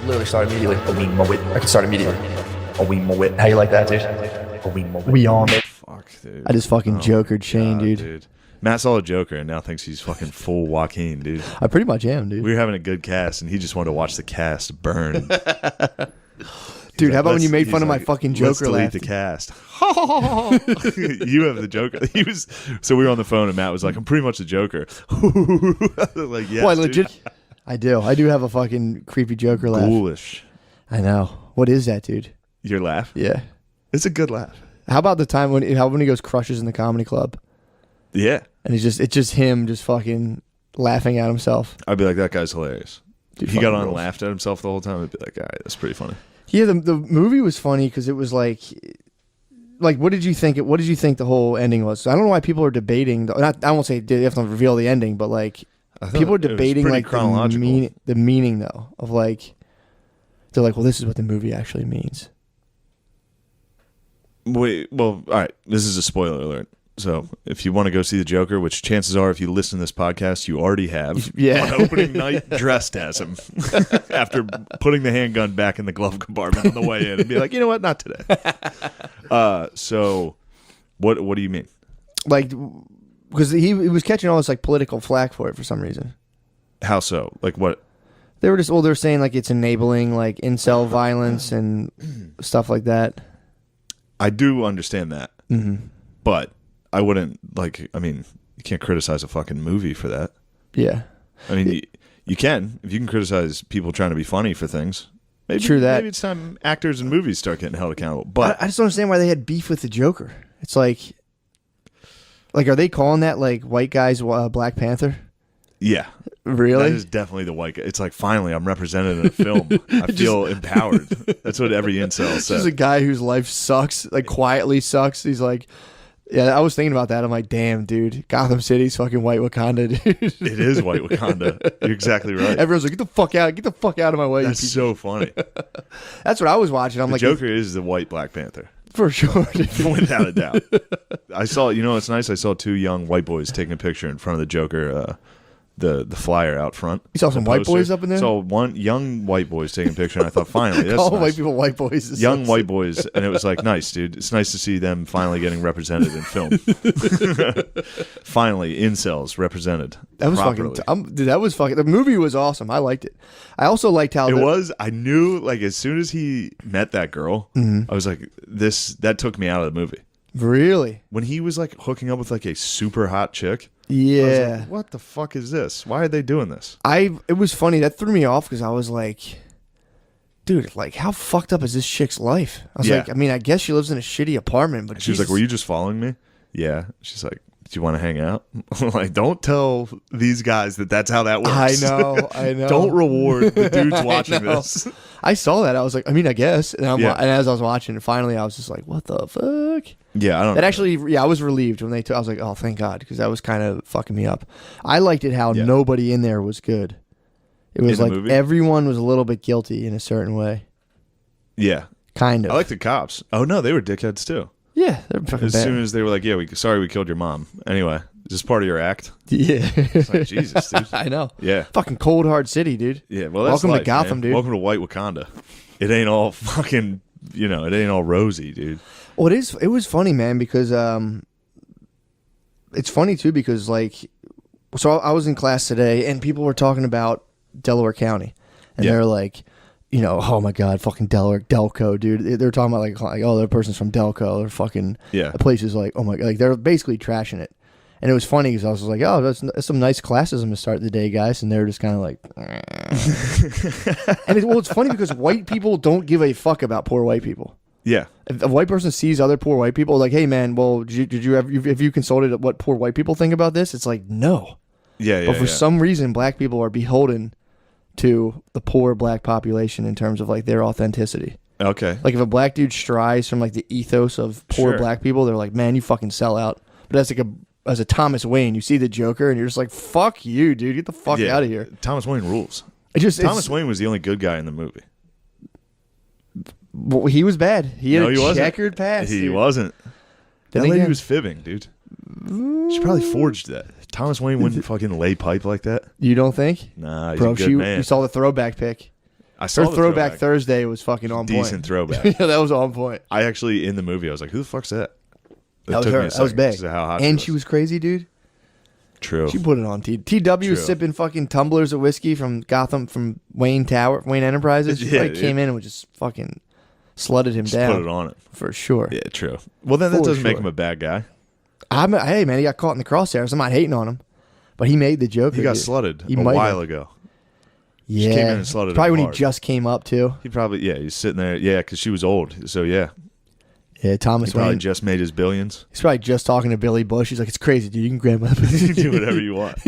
Literally start immediately. A wee mo it. I can start immediately. A wee mo it. How you like that, dude? A wee mo it. We on it. Fuck, dude. I just fucking jokered Shane, dude. Matt saw a Joker and now thinks he's fucking full Joaquin, dude. I pretty much am, dude. We were having a good cast and he just wanted to watch the cast burn. Dude, how about when you made fun of my fucking Joker laugh? laugh? The cast. You have the Joker. So we were on the phone and Matt was like, "I'm pretty much the Joker." Like, yes, Boy, legit. I do have a fucking creepy Joker laugh. Ghoulish. I know. What is that, dude? Your laugh? Yeah. It's a good laugh. How about the time when he goes crushes in the comedy club? Yeah. And it's just him just fucking laughing at himself. I'd be like, that guy's hilarious. Dude, he got on and rules. laughed at himself the whole time. I'd be like, all right, that's pretty funny. Yeah, the movie was funny because it was like what did you think? What did you think the whole ending was? I don't know why people are debating. I won't say they have to reveal the ending, but like people are debating like the meaning though of like they're like, well, this is what the movie actually means. Wait, well, all right. This is a spoiler alert. So if you want to go see the Joker, which chances are if you listen to this podcast, you already have, on opening night dressed as him after putting the handgun back in the glove compartment on the way in and be like, you know what, not today. So what do you mean? Like, because he was catching all this like political flack for it for some reason. How so? Like what? They were they're saying like it's enabling like incel violence and stuff like that. I do understand that, but I wouldn't you can't criticize a fucking movie for that. Yeah. I mean, you can. If you can criticize people trying to be funny for things. Maybe, True that. Maybe it's time actors and movies start getting held accountable. But I just don't understand why they had beef with the Joker. It's like are they calling that like white guys Black Panther? Yeah. Really? That is definitely the white guy. It's like, finally, I'm represented in a film. I feel empowered. That's what every incel says. There's a guy whose life sucks, like quietly sucks. He's like, yeah, I was thinking about that. I'm like, damn, dude, Gotham City's fucking white Wakanda, dude. It is white Wakanda. You're exactly right. Everyone's like, get the fuck out of my way. That's so funny. That's what I was watching. I'm the like, Joker is the white Black Panther. For sure, dude. Without a doubt. I saw, it's nice. I saw two young white boys taking a picture in front of the Joker, the flyer out front. You saw some white boys up in there? So one young white boys taking a picture, and I thought, finally, that's all nice. white people white boys. Young white boys, and it was like, nice, dude. It's nice to see them finally getting represented in film. Finally, incels represented. That was properly. fucking. Dude, that was fucking. The movie was awesome. I liked it. I also liked how it was. I knew, like, as soon as he met that girl, I was like, that took me out of the movie. Really? When he was like hooking up with like a super hot chick. Yeah. I was like, what the fuck is this? Why are they doing this? It was funny. That threw me off because I was like, dude, like how fucked up is this chick's life? I was like, I mean, I guess she lives in a shitty apartment, but she was like, were you just following me? Yeah. She's like, do you want to hang out? Like, don't tell these guys that's how that works. I know. Don't reward the dudes watching this. I saw that. I was like, I mean, I guess. And, and as I was watching it, finally, I was just like, what the fuck? Yeah, I don't know. That actually, I was relieved when they took. I was like, oh, thank God, because that was kind of fucking me up. I liked it how nobody in there was good. It was like everyone was a little bit guilty in a certain way. Yeah. Kind of. I like the cops. Oh, no, they were dickheads too. Yeah, they're fucking As soon as they were like, yeah, sorry we killed your mom. Anyway, is this part of your act? Yeah. It's like, Jesus, dude. I know. Yeah. Fucking cold, hard city, dude. Yeah, well, that's welcome to Gotham, man. dude. Welcome to white Wakanda. It ain't all fucking, it ain't all rosy, dude. Well, it was funny, man, because it's funny, too, because, like, so I was in class today, and people were talking about Delaware County, and they're like, oh my God, fucking Delco, dude. They're talking about like, oh, that person's from Delco. They're fucking places like, oh my God, like they're basically trashing it. And it was funny because I was like, oh, that's some nice classism to start the day, guys. And they're just kind of like, and it's funny because white people don't give a fuck about poor white people. Yeah. If a white person sees other poor white people, like, hey man, well, have you consulted what poor white people think about this? It's like, no. Yeah. But for some reason, black people are beholden to the poor black population in terms of like their authenticity. Okay. Like if a black dude strives from like the ethos of poor black people, they're like, man, you fucking sell out. But that's like as a Thomas Wayne, you see the Joker and you're just like, fuck you, dude. Get the fuck out of here. Thomas Wayne rules. Thomas Wayne was the only good guy in the movie. Well, he was bad. He had a checkered past. He wasn't. That lady was fibbing, dude. She probably forged that. Thomas Wayne wouldn't fucking lay pipe like that. You don't think? Nah, he's bro, a good man. You saw the throwback pic. I saw Her the throwback Thursday was fucking on point. Decent throwback. Yeah, that was on point. I actually, in the movie, I was like, who the fuck's that? That was took me her. a That was second big. to see how hot And she was crazy, dude. True. She put it on. TW was sipping fucking tumblers of whiskey from Gotham, from Wayne Enterprises. She probably came in and was just fucking slutted him down. Put it on it. For sure. Yeah, true. Well, then that For doesn't make sure. him a bad guy. Hey, man, he got caught in the crosshairs. I'm not hating on him. But he made the joke. He got slutted a while ago. Yeah. She came in and slutted him probably when hard. he just came up, too. He probably, he's sitting there. Yeah, because she was old. So, yeah. Yeah, Thomas He probably Wayne. just made his billions. He's probably just talking to Billy Bush. He's like, it's crazy, dude. You can grab my You can do whatever you want.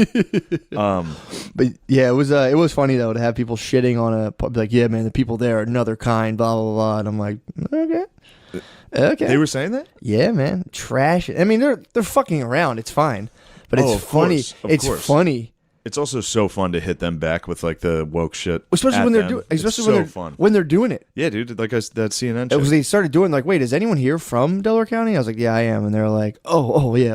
But yeah, it was funny though to have people shitting on a pub, like, yeah, man, the people there are another kind, blah blah blah, and I'm like, okay. They were saying that? Yeah, man, trash. I mean, they're fucking around. It's fine, but it's of funny. course, of It's course. funny, It's also so fun to hit them back with like the woke shit, especially at when they're them. doing, It's especially so when they're fun. when they're doing it. Yeah, dude, like that CNN It was shit. they started doing like, wait, is anyone here from Delaware County? I was like, yeah, I am, and they're like, oh yeah,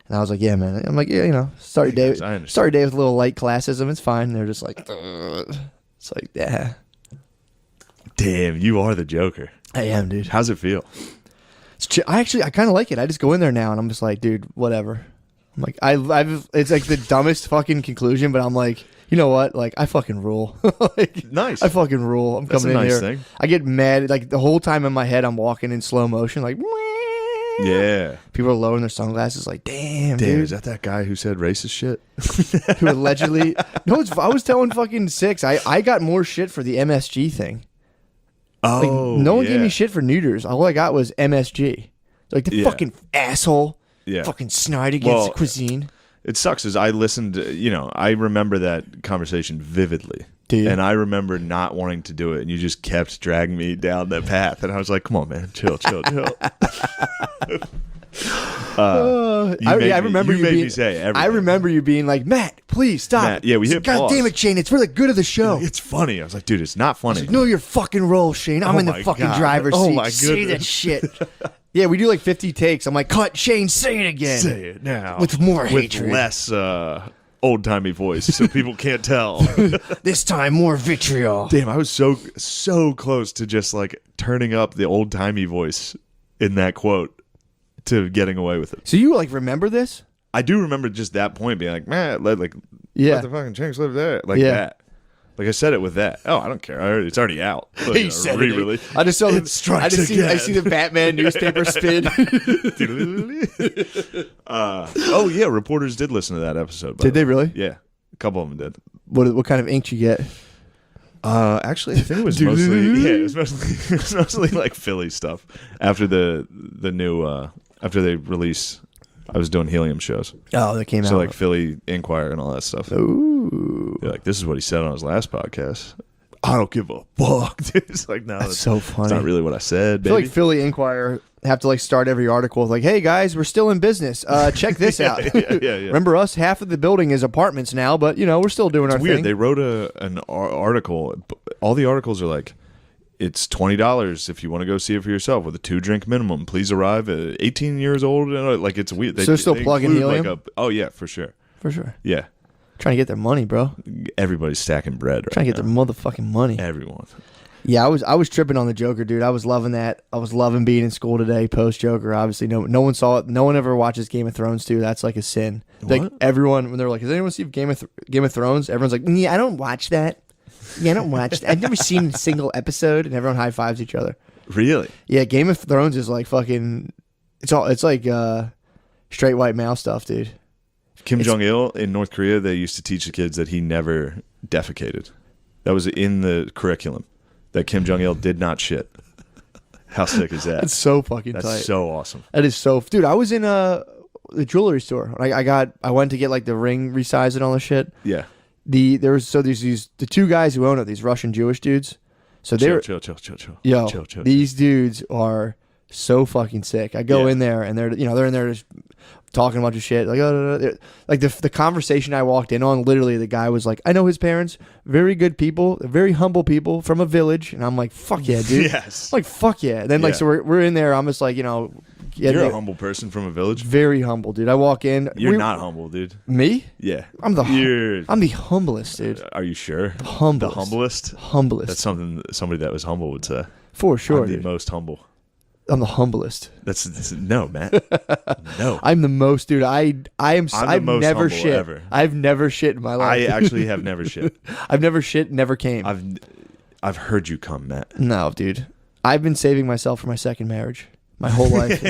and I was like, yeah, man. I'm like, yeah, start your day, Yes, I understand. start your day with a little light classism. It's fine. And they're just like, it's like, yeah, Damn, you are the Joker. I am, dude. How's it feel? I kind of like it. I just go in there now and I'm just like, dude, whatever. I'm like, it's like the dumbest fucking conclusion, but I'm like, you know what? Like, I fucking rule. Like, Nice. I fucking rule. I'm That's coming a in nice here. thing. I get mad. Like, the whole time in my head, I'm walking in slow motion. Like, Yeah. people are lowering their sunglasses. Like, damn, Damn, dude. is that guy who said racist shit? Who allegedly. No, I was telling fucking Six. I got more shit for the MSG thing. Like, Oh, no one gave me yeah. shit for neuters. All I got was MSG. Like, the Yeah. fucking asshole. Yeah. Fucking snide against Well, the cuisine. It sucks is I listened, I remember that conversation vividly. Do you? And I remember not wanting to do it, and you just kept dragging me down that path. And I was like, come on, man, chill. I remember you you made being, me say everything. I remember you being like, Matt, please stop. Matt, yeah, we hit God pause. damn it, Shane. It's for the good of the show. It's funny. I was like, dude, it's not funny. Know your fucking role, Shane. I'm Oh in the my fucking God. driver's Oh seat. my Say that goodness. shit. Yeah, we do like 50 takes. I'm like, cut, Shane, say it again. Say it now. With more With hatred. less old-timey voice, so people can't tell. This time, more vitriol. Damn, I was so close to just like turning up the old-timey voice in that quote to getting away with it. So you like remember this? I do remember just that point being like, man, let Yeah. the fucking chinks live there. Like Yeah. that. Like I said it with that. Oh, I don't care. It's already out. Like, He said it. re-release. I just saw It strikes I again. see the Batman newspaper spin. Oh yeah, reporters did listen to that episode. by Did the they way. really? Yeah, a couple of them did. What kind of ink you get? Actually, I think it was mostly like Philly stuff. After the new after they release, I was doing Helium shows, Oh, that came out. so like Philly Inquirer and all that stuff. Ooh. They're like, this is what he said on his last podcast. I don't give a fuck. Dude. It's like, no, That's so funny. It's not really what I said, I feel baby. like Philly Inquirer have to like start every article with like, "Hey guys, we're still in business. Check this out." yeah. Remember us? Half of the building is apartments now, but we're still doing our Weird. thing. They wrote an article. All the articles are like, it's $20 if you want to go see it for yourself with a 2-drink minimum. Please arrive at 18 years old. And like, it's weird. So they're still plugging include, helium? oh yeah, for sure. For sure. Yeah, Trying to get their money, bro. everybody's stacking bread. Right Trying to get their now. motherfucking money. Everyone. Yeah, I was tripping on the Joker, dude. I was loving that. I was loving being in school today, post Joker. Obviously, no one saw it. No one ever watches Game of Thrones too. That's like a sin. Like What? everyone, when they're like, "Has anyone seen Game of Thrones?" Everyone's like, "Yeah, I don't watch that. Yeah, I don't watch that. I've never seen a single episode." And everyone high fives each other. Really? Yeah, Game of Thrones is like fucking. It's like straight white male stuff, dude. Kim Jong Il in North Korea, they used to teach the kids that he never defecated. That was in the curriculum. That Kim Jong Il did not shit. How sick is that? That's so fucking That's tight. so awesome. That is so, dude. I was in the jewelry store. I went to get like the ring resized and all this shit. Yeah. There's the two guys who own it, these Russian Jewish dudes. So they're Chill. yo, Chill. these dudes are so fucking sick. I go Yeah. in there and they're in there just talking a bunch of shit. Like, like the conversation I walked in on, literally the guy was like, "I know his parents, very good people, very humble people from a village," and I'm like, "Fuck yeah, dude!" Yes. I'm like, fuck yeah. And then like Yeah. so we're in there. I'm just like Yeah, You're a humble person from a village. Very humble, dude. I walk in. You're not humble, dude. Me? Yeah. I'm the humblest, dude. Are you sure? Humblest. The humblest? Humblest. That's something somebody that was humble would say. For sure, I'm the dude. most humble. I'm the humblest. That's no, Matt. No. I'm the most, dude. I've most never humble shit. ever. I've never shit in my life. I actually have never shit. I've never shit, never came. I've heard you come, Matt. No, dude. I've been saving myself for my second marriage. My whole life.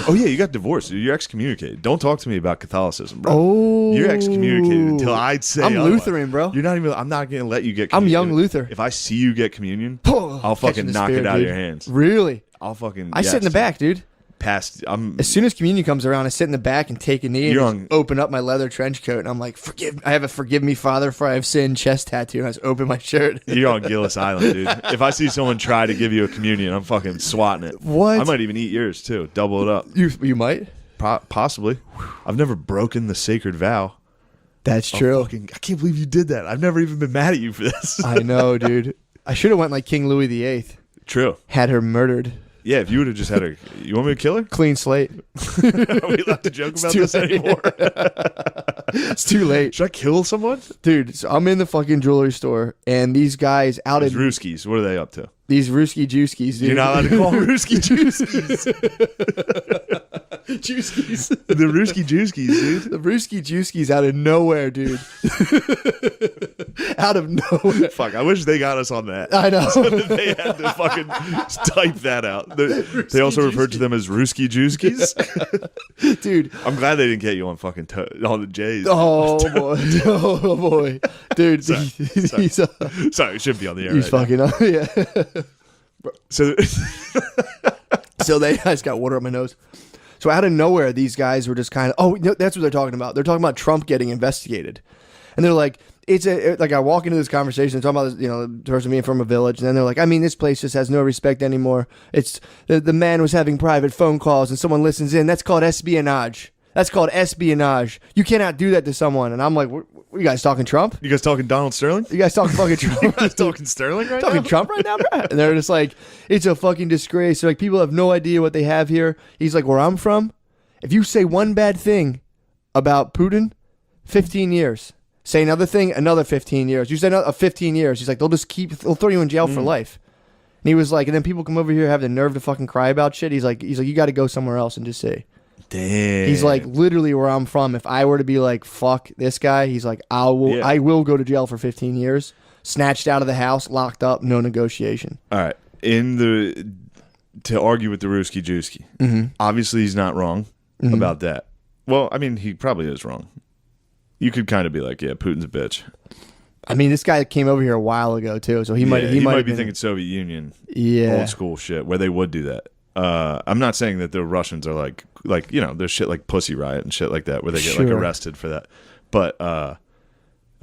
Oh yeah, you got divorced. You're excommunicated. Don't talk to me about Catholicism, bro. Oh, you're excommunicated until I'd say I'm otherwise. Lutheran, bro. You're not even. I'm not gonna let you get. I'm Communion. young Luther. If I see you get communion, I'll fucking knock it out of your hands. Really? I'll fucking. I sit in the back, dude. As soon as communion comes around, I sit in the back and take a knee and just open up my leather trench coat, and I'm like, I have a "Forgive me, Father, for I have sinned" chest tattoo, and I just open my shirt. You're on Gillis Island, dude. If I see someone try to give you a communion, I'm fucking swatting it. What? I might even eat yours too. Double it up. You might. Possibly. I've never broken the sacred vow. That's true. I can't believe you did that. I've never even been mad at you for this. I know, dude. I should have went like King Louis VIII. True. Had her murdered. Yeah, if you would have just had her. You want me to kill her? Clean slate. Are we allowed to joke about this anymore? It's too late. Should I kill someone? Dude, so I'm in the fucking jewelry store, and these guys out These in RUSKIs, what are they up to? these RUSKI JEWSKIs, dude. You're not allowed to call them RUSKI JEWSKIs. JEWSKIs. The RUSKI JEWSKIs, dude. The RUSKI JEWSKIs out of nowhere, dude. Out of nowhere. Fuck, I wish they got us on that. I know. So that they had to fucking type that out. They also referred to them as RUSKI JEWSKIs. Dude. I'm glad they didn't get you on fucking on the J's. Oh, boy. Oh, boy. Dude, Sorry, he's Sorry, it shouldn't be on the air. He's right fucking now. Yeah. So I just got water on my nose. So out of nowhere, these guys were just kind of, that's what they're talking about. They're talking about Trump getting investigated. And they're like, like I walk into this conversation, talking about this, the person being from a village, and then they're like, I mean, this place just has no respect anymore. It's the man was having private phone calls and someone listens in. That's called espionage. That's called espionage. You cannot do that to someone. And I'm like, what you guys talking Trump? you guys talking Donald Sterling? You guys talking fucking Trump? You guys talking Sterling right talking now? Trump right now, bro? And they're just like, it's a fucking disgrace. Like, people have no idea what they have here. He's like, where I'm from, if you say one bad thing about Putin, 15 years. Say another thing, another 15 years. You say another 15 years. He's like, they'll throw you in jail for life. And he was like, and then people come over here, have the nerve to fucking cry about shit. He's like, you got to go somewhere else and just say. Damn. He's like, literally where I'm from, if I were to be like, fuck this guy, he's like, I will go to jail for 15 years, snatched out of the house, locked up, no negotiation. All right. To argue with the RUSKI JEWSKI, obviously he's not wrong about that. Well, I mean, he probably is wrong. You could kind of be like, yeah, Putin's a bitch. I mean, this guy came over here a while ago too, so he might be thinking Soviet Union, old school shit, where they would do that. I'm not saying that the Russians are like there's shit like Pussy Riot and shit like that where they get like arrested for that. But I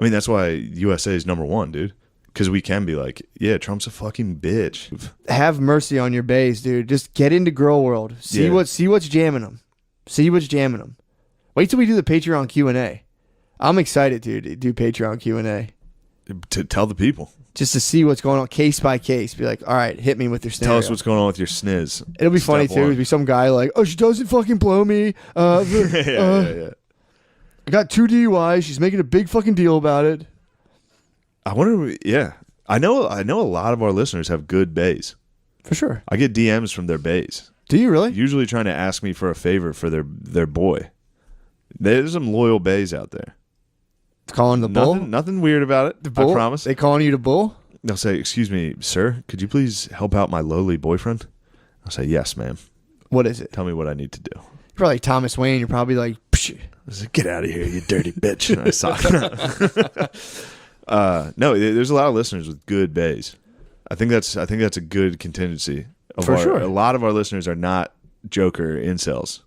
mean, that's why USA is number one, dude. Because we can be like, yeah, Trump's a fucking bitch. Have mercy on your bays, dude. Just get into girl world. See what's jamming them. See what's jamming them. Wait till we do the Patreon Q&A. I'm excited, dude, to do Patreon Q&A. To tell the people. Just to see what's going on case by case. Be like, all right, hit me with your scenario. Tell us what's going on with your sniz. It'll be funny, too. It'll be some guy like, oh, she doesn't fucking blow me. Yeah. I got 2 DUIs. She's making a big fucking deal about it. I wonder, I know a lot of our listeners have good bays. For sure. I get DMs from their bays. Do you really? Usually trying to ask me for a favor for their boy. There's some loyal bays out there. Calling the bull? Nothing weird about it. The bull? I promise. They calling you the bull? They'll say, excuse me, sir, could you please help out my lowly boyfriend? I'll say, yes, ma'am. What is it? Tell me what I need to do. You're probably like Thomas Wayne. You're probably like, psh. I say, get out of here, you dirty bitch. And I sock. No, there's a lot of listeners with good bays. I think that's a good contingency. For sure. A lot of our listeners are not Joker incels.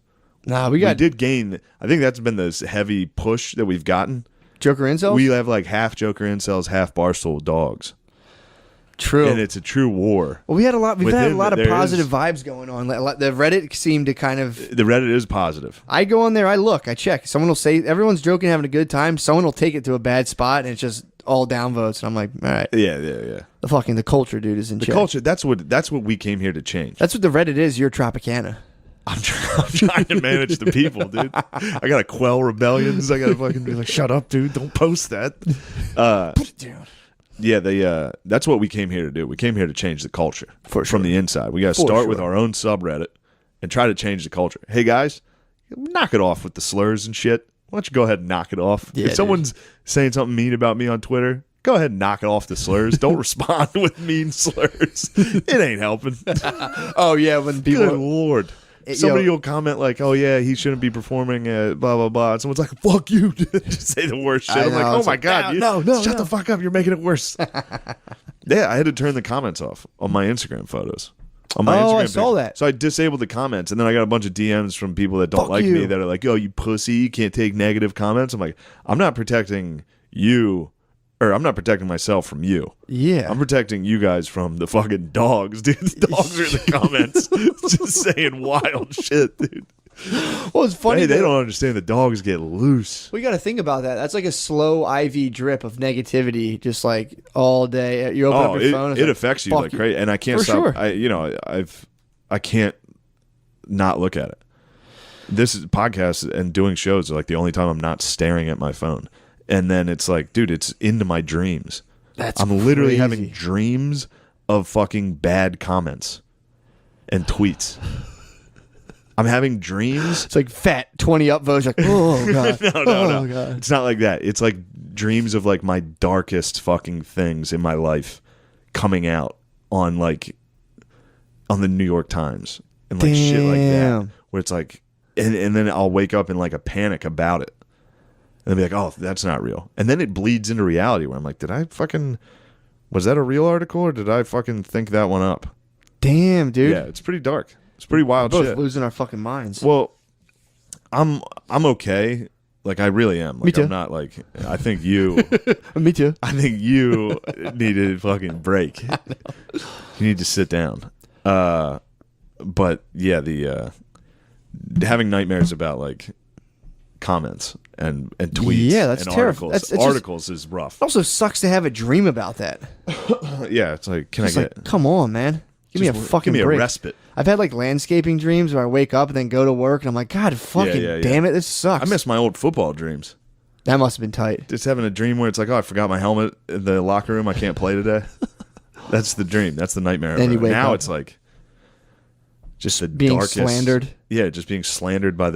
Nah, we did gain. I think that's been this heavy push that we've gotten. Joker incels? We have like half Joker incels, half Barstool dogs. True. And it's a true war. Well, we've had a lot of positive vibes going on. The Reddit seemed to kind of... The Reddit is positive. I go on there, I look, I check. Someone will say, everyone's joking, having a good time. Someone will take it to a bad spot, and it's just all downvotes, and I'm like, all right, Yeah. the culture, dude, is in The check. culture. That's what we came here to change. That's what the Reddit is. You're Tropicana. I'm trying to manage the people, dude. I gotta quell rebellions. I gotta fucking be like, shut up, dude. Don't post that. Put it down. Yeah, that's what we came here to do. We came here to change the culture from the inside. We got to start with our own subreddit and try to change the culture. Hey, guys, knock it off with the slurs and shit. Why don't you go ahead and knock it off? Yeah, if someone's saying something mean about me on Twitter, go ahead and knock it off the slurs. Don't respond with mean slurs. It ain't helping. Oh, yeah, when people... Good Lord. Somebody will comment like, "Oh yeah, he shouldn't be performing blah blah blah." And someone's like, "Fuck you!" Just say the worst shit. I'm like, "Oh my god, shut the fuck up! You're making it worse." Yeah, I had to turn the comments off on my Instagram photos. On my Instagram I saw that. So I disabled the comments, and then I got a bunch of DMs from people that don't Fuck like you. me that are like, "Oh, you pussy! You can't take negative comments." I'm like, I'm not protecting you. Or I'm not protecting myself from you. Yeah. I'm protecting you guys from the fucking dogs, dude. The dogs are in the comments just saying wild shit, dude. Well, it's funny. Hey, they don't understand the dogs get loose. We got to think about that. That's like a slow IV drip of negativity, just like all day. You open up your phone. It affects you like crazy. And I can't For stop. sure. I can't not look at it. This is podcasts and doing shows are like the only time I'm not staring at my phone. And then it's like, dude, it's into my dreams. I'm literally having dreams of fucking bad comments and tweets. I'm having dreams. It's like fat 20 upvotes. Like, oh god, No. God. It's not like that. It's like dreams of like my darkest fucking things in my life coming out on the New York Times and like shit like that. Damn. Where it's like, and then I'll wake up in like a panic about it. And they'll be like, oh, that's not real. And then it bleeds into reality where I'm like, was that a real article or did I fucking think that one up? Damn, dude. Yeah, it's pretty dark. It's pretty wild We're both shit. losing our fucking minds. Well, I'm okay. Like I really am. Like, Me too. I'm not like I think you Me too. I think you need a fucking break. You need to sit down. But yeah, the having nightmares about like comments and tweets. Yeah, that's and terrible. Articles. Articles is rough. It also sucks to have a dream about that. Yeah, it's like, can It's I like, get come on, man. Give me a fucking give me break. a respite? I've had like landscaping dreams where I wake up and then go to work and I'm like, God, fucking Yeah. damn it, this sucks. I miss my old football dreams. That must have been tight. Just having a dream where it's like, oh, I forgot my helmet in the locker room. I can't play today. That's the dream. That's the nightmare. Then you wake now up. it's like just the Being darkest, slandered. Yeah, just being slandered by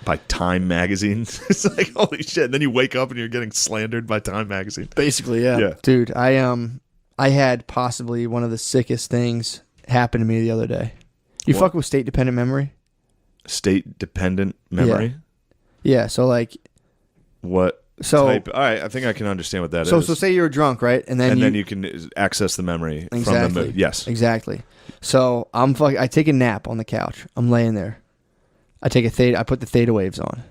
by Time magazine. It's like holy shit. And then you wake up and you're getting slandered by Time magazine. Basically, yeah. Yeah. Dude, I had possibly one of the sickest things happen to me the other day. You What? fuck with state dependent memory? State dependent memory. Yeah, so like What So- type? All right, I think I can understand what that is. so say you're drunk, right? And then you can access the memory from the Exactly. mood. Yes. Exactly. So I take a nap on the couch. I'm laying there. I take a theta. I put the theta waves on.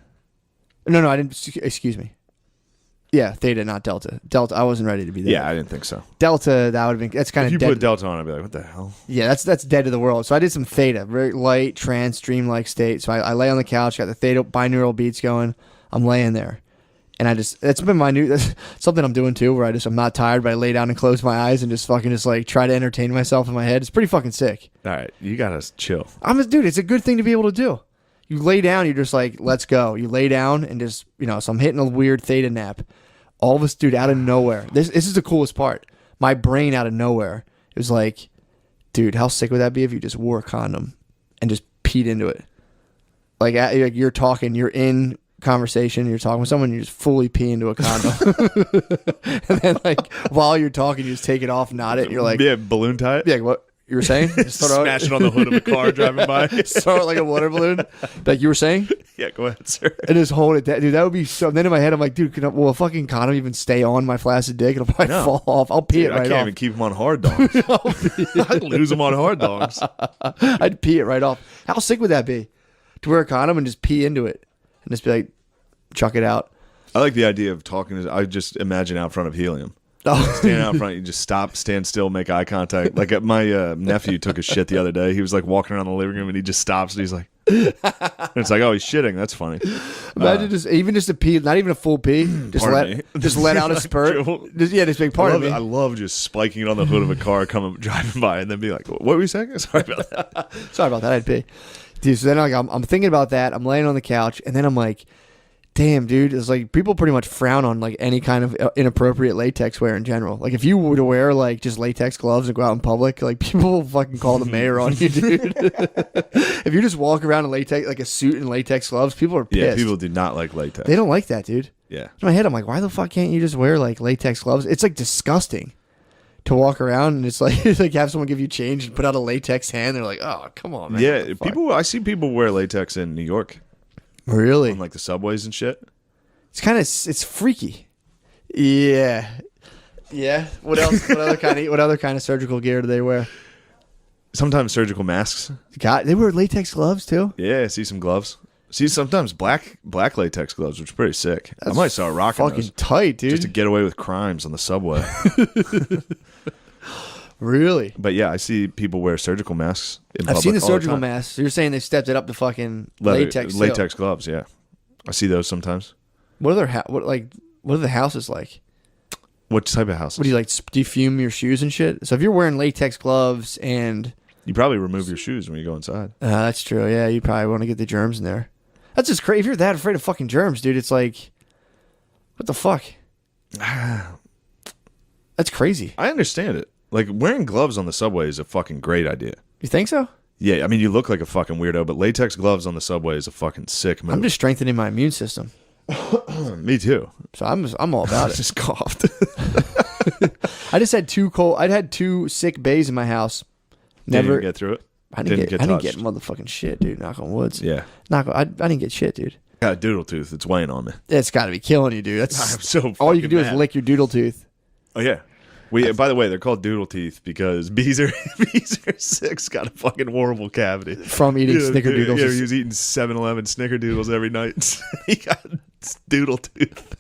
No, I didn't. Excuse me. Yeah, theta, not delta. Delta. I wasn't ready to be there. Yeah, I didn't think so. Delta. That would have been. That's kind If of you dead. put Delta on, I'd be like, what the hell? Yeah, that's dead to the world. So I did some theta, very light, trance, dreamlike state. So I lay on the couch, got the theta binaural beats going. I'm laying there, and that's been my new. That's something I'm doing too, where I'm not tired, but I lay down and close my eyes and just like try to entertain myself in my head. It's pretty fucking sick. All right, you gotta chill. Dude, it's a good thing to be able to do. You lay down, you're just like, let's go. You lay down and just, so I'm hitting a weird theta nap. All of us, dude, out of nowhere. This is the coolest part. My brain out of nowhere. It was like, dude, how sick would that be if you just wore a condom and just peed into it? Like you're talking, you're in conversation, you're talking with someone, you just fully pee into a condom. And then like while you're talking, you just take it off, nod it, and you're like, Yeah, balloon tie it. yeah, what you were saying? Just throw Smash it on the hood of a car driving by. throw it like a water balloon. Like you were saying? Yeah, go ahead, sir. And just hold it down. Dude, that would be so. Then in my head, I'm like, dude, will a fucking condom even stay on my flaccid dick? It'll probably No. fall off. I'll pee Dude, it right I can't off. even keep them on hard dogs. I'd lose them on hard dogs. I'd pee it right off. How sick would that be? To wear a condom and just pee into it and just be like, chuck it out. I like the idea of talking. I just imagine out front of helium. Oh, Stand out front, you just stop, stand still, make eye contact. Like my nephew took a shit the other day. He was like walking around the living room and he just stops and he's like, It's like, oh, he's shitting. That's funny. Imagine just a pee, not even a full pee. Just let out a spurt. Just make part of me. I love just spiking it on the hood of a car, driving by, and then be like, "What were you saying?" Sorry about that. Sorry about that. I'd pee. Dude, so then I'm thinking about that. I'm laying on the couch, and then I'm like, damn, dude. It's like people pretty much frown on like any kind of inappropriate latex wear in general. Like if you were to wear like just latex gloves and go out in public, like people will fucking call the mayor on you, dude. If you just walk around in latex, like a suit and latex gloves, people are pissed. Yeah, people do not like latex. They don't like that, dude. Yeah. In my head, I'm like, why the fuck can't you just wear like latex gloves? It's like disgusting to walk around and it's like have someone give you change and put out a latex hand. They're like, oh, come on, man. Yeah, I see people wear latex in New York. Really? On like the subways and shit. It's freaky. Yeah. Yeah. What else? What other kind of surgical gear do they wear? Sometimes surgical masks. God, they wear latex gloves too. Yeah, I see some gloves. See sometimes black latex gloves, which is pretty sick. I might start rocking fucking those tight, dude. just to get away with crimes on the subway. Really? But yeah, I see people wear surgical masks in public. I've seen the all surgical time. masks. So you're saying they stepped it up to fucking Latex too. gloves. Yeah, I see those sometimes. What are the houses like? What type of houses? What do you like? Do you fume your shoes and shit? So if you're wearing latex gloves and you probably remove your shoes when you go inside. That's true. Yeah, you probably want to get the germs in there. That's just crazy. If you're that afraid of fucking germs, dude, it's like, what the fuck? That's crazy. I understand it. Like wearing gloves on the subway is a fucking great idea. You think so? Yeah, I mean you look like a fucking weirdo, but latex gloves on the subway is a fucking sick move. I'm just strengthening my immune system. Me too. So I'm all about it. Just coughed. I just had I'd had 2 sick bays in my house. Never didn't get through it. I didn't get motherfucking shit, dude. Knock on woods. Yeah. I didn't get shit, dude. Got a doodle tooth. It's weighing on me. It's got to be killing you, dude. That's I'm so all you can do mad. is lick your doodle tooth. Oh yeah. By the way, they're called doodle teeth because Beezer 6 got a fucking horrible cavity from eating snickerdoodles. Yeah, he was eating 7-Eleven snickerdoodles every night. He got doodle tooth.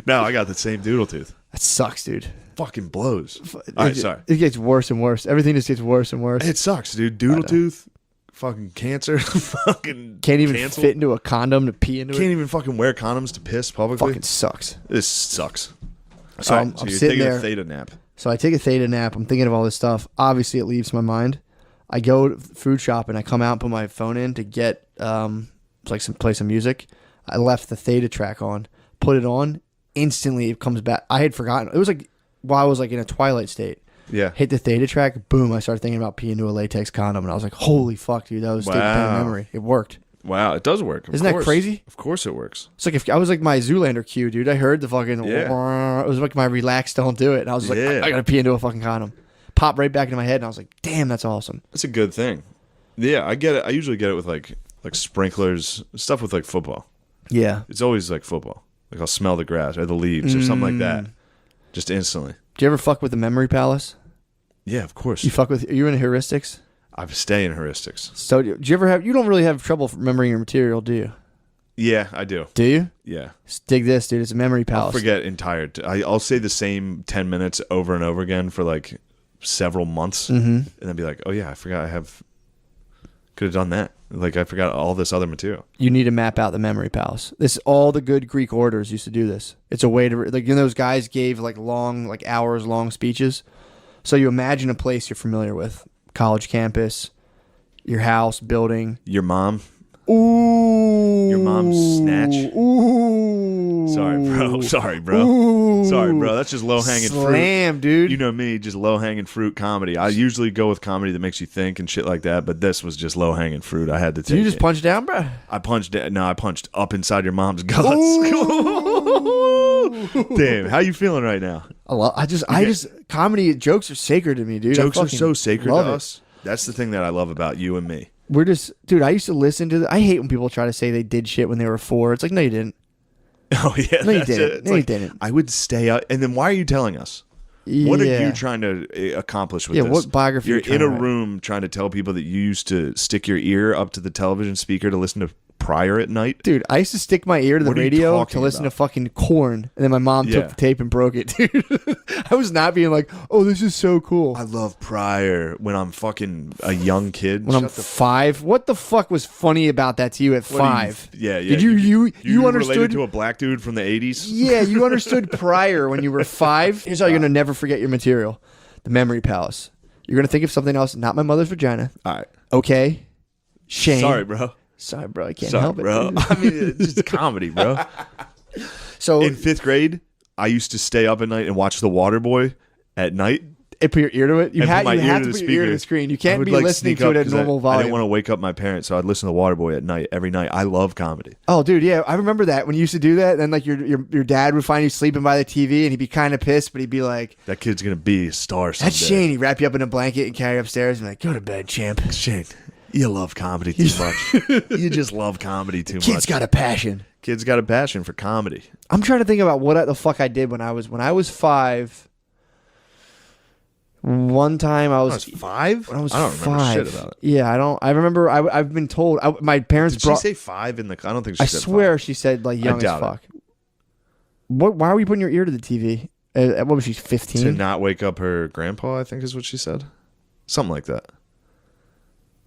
Now I got the same doodle tooth. That sucks, dude. Fucking blows. All right, sorry. It gets worse and worse. Everything just gets worse and worse. It sucks, dude. Doodle tooth, fucking cancer, fucking can't even canceled. fit into a condom to pee into. Can't even fucking wear condoms to piss publicly. Fucking sucks. This sucks. So right, I'm you're sitting taking there. a theta nap. So I take a theta nap. I'm thinking of all this stuff. Obviously, it leaves my mind. I go to food shop and I come out and put my phone in to get play some music. I left the theta track on, put it on. Instantly, it comes back. I had forgotten. It was like while I was like in a twilight state. Yeah. Hit the theta track. Boom! I started thinking about peeing into a latex condom, and I was like, "Holy fuck, dude! That was state memory. It worked." Wow, it does work. Isn't that crazy? Of course it works. It's like if I was like my Zoolander cue, dude. I heard the fucking. Yeah. It was like my relax, don't do it. And I was like, I gotta pee into a fucking condom. Pop right back into my head, and I was like, damn, that's awesome. That's a good thing. Yeah, I get it. I usually get it with like sprinklers, stuff with like football. Yeah. It's always like football. Like I'll smell the grass or the leaves or something like that. Just instantly. Do you ever fuck with the memory palace? Yeah, of course. Are you into heuristics? I stay in heuristics. So do you ever you don't really have trouble remembering your material, do you? Yeah, I do. Do you? Yeah. Dig this, dude. It's a memory palace. I'll forget I'll say the same 10 minutes over and over again for like several months. And then be like, oh yeah, I forgot could have done that. Like I forgot all this other material. You need to map out the memory palace. All the good Greek orators used to do this. It's a way to those guys gave like long, like hours long speeches. So you imagine a place you're familiar with. College campus, your house, building. Your mom. Ooh. Your mom's snatch. Ooh. Sorry, bro. Ooh. Sorry, bro. That's just low-hanging fruit. Slam, dude. You know me, just low-hanging fruit comedy. I usually go with comedy that makes you think and shit like that, but this was just low-hanging fruit. I had to take it. Did you just punch down, bro? I punched up inside your mom's guts. Damn, how you feeling right now? Comedy jokes are sacred to me, dude. Jokes are so sacred to it. us. That's the thing that I love about you and me. Dude, I used to listen to I hate when people try to say they did shit when they were 4. It's like, no, you didn't. Oh, yeah. No, you didn't. No, you didn't. I would stay out. And then why are you telling us? What are you trying to accomplish with this? Yeah, what biography You're in a write? room trying to tell people that you used to stick your ear up to the television speaker to listen to Pryor at night. Dude, I used to stick my ear to the What are you radio talking to listen about? to fucking Korn, and then my mom took Yeah. the tape and broke it, dude. I was not being like, oh, this is so cool. I love Pryor when I'm fucking a young kid. When I'm 5, what the fuck was funny about that to you at What do you- 5? Yeah. Did you related understood? to a black dude from the 80s? Yeah, you understood Pryor when you were 5. Here's how you're gonna never forget your material: the Memory Palace. You're gonna think of something else, not my mother's vagina. All right. Okay, Shane. Sorry, bro. Sorry, bro. I can't Sorry, help it, bro. I mean, it's just comedy, bro. So In 5th grade, I used to stay up at night and watch The Waterboy at night. put your ear to it. You And have put my you ear have to to the put your ear to speaker. the screen. You I can't would, be like, listening sneak to up it at 'cause normal I volume. didn't want to wake up my parents, so I'd listen to Waterboy at night, every night. I love comedy. Oh, dude, yeah, I remember that when you used to do that. Then like your dad would find you sleeping by the TV, and he'd be kind of pissed, but he'd be like, That kid's going to be a star someday. "That's Shane." He'd wrap you up in a blanket and carry you upstairs, and be like, "Go to bed, champ." Shane, you love comedy too much. You just love comedy too Kid's much. got a passion. Kid's got a passion for comedy. I'm trying to think about what the fuck I did when I was 5. One time I was 5? when I was don't 5. remember shit about it. Yeah, I don't. I remember. I've been told. My parents Did she brought. say 5 in the... I don't think she I said swear 5. she said like young as doubt it. fuck. What? Why are you putting your ear to the TV? What was she? 15. To not wake up her grandpa, I think is what she said. Something like that.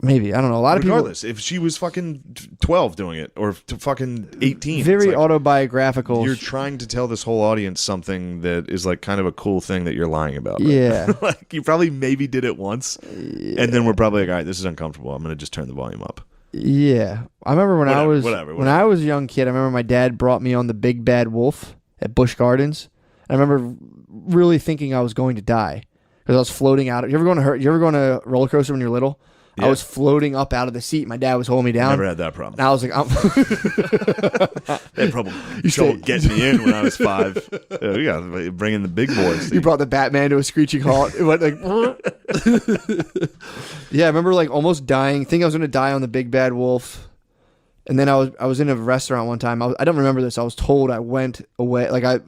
Maybe, I don't know. A lot of Regardless, if she was fucking 12 doing it, or fucking 18. people very it's like, autobiographical. you're trying to tell this whole audience something that is like kind of a cool thing that you're lying about. Right? Yeah. Like you probably maybe did it once, and then we're probably like, all right, this is uncomfortable. I'm going to just turn the volume up. Yeah, I remember when I was whatever. when I was a young kid. I remember my dad brought me on the Big Bad Wolf at Busch Gardens. I remember really thinking I was going to die because I was floating out. You ever go on a roller coaster when you're little? Yeah. I was floating up out of the seat. My dad was holding me down. Never had that problem. And I was like, They probably tried getting me in when I was 5. Yeah, we got to bring in the big boys. You brought the Batman to a screeching halt. It went like, yeah, I remember like almost dying. Think I was going to die on the Big Bad Wolf. And then I was in a restaurant one time. I don't remember this. I was told I went away. Like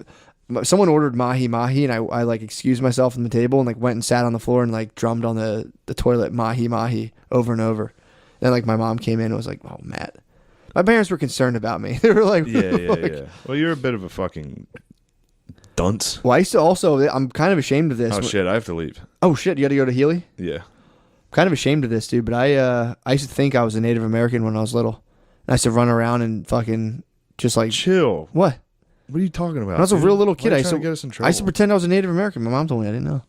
someone ordered mahi mahi, and I like excused myself from the table and like went and sat on the floor and like drummed on the toilet mahi mahi over and over. Then like my mom came in and was like, "Oh, Matt." My parents were concerned about me. They were like, Yeah. Well, you're a bit of a fucking dunce. Well, I used to also. I'm kind of ashamed of this. Oh shit, I have to leave. Oh shit, you got to go to Healy. Yeah. I'm kind of ashamed of this, dude. But I used to think I was a Native American when I was little. And I used to run around and fucking just like Chill. what? What are you talking about? When I was a dude? real little Why kid, are I you used trying to get us in trouble. I used to pretend I was a Native American. My mom told me I didn't know.